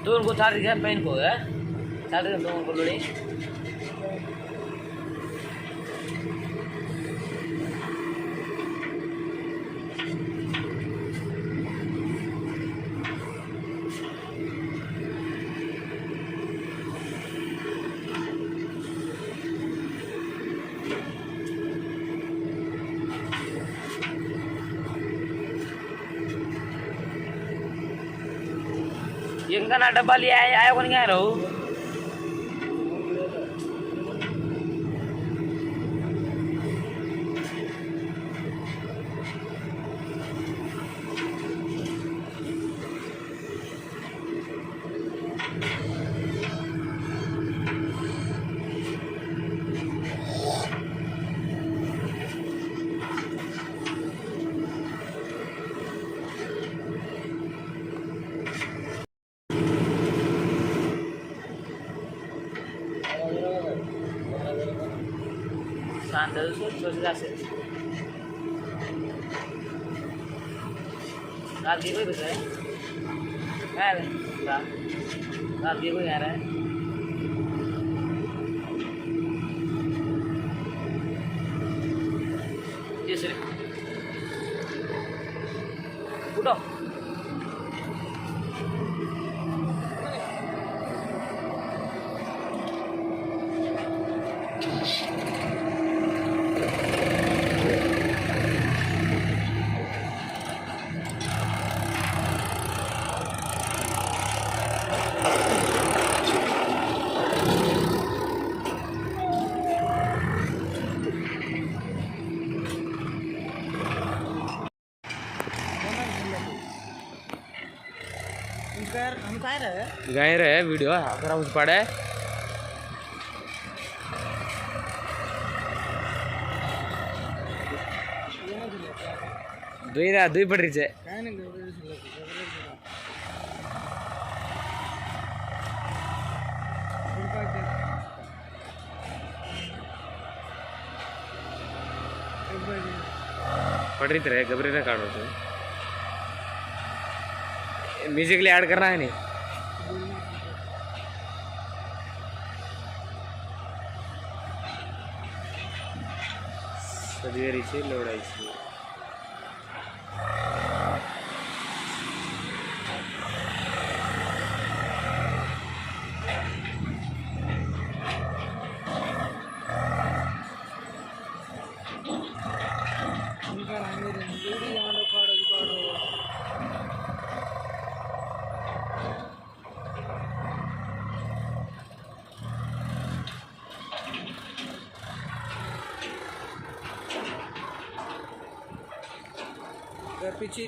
दोन को चार दिखा पेन को है चार दिन दोन को लोड़ी इंका ना डब्बा लिया आया कौन क्या रहो Sandal so jase रात की कोई बज रहा है रात की कोई आ रहा है ये सिर्फ उठो हम गाय रहे वीडियो अगर उस पड़े दुई पड़ रही है पड़ रही थे घबरे ना काटो तो म्यूजिकली ऐड करना है नहीं सदवेरी से लोड़ाई से पीछे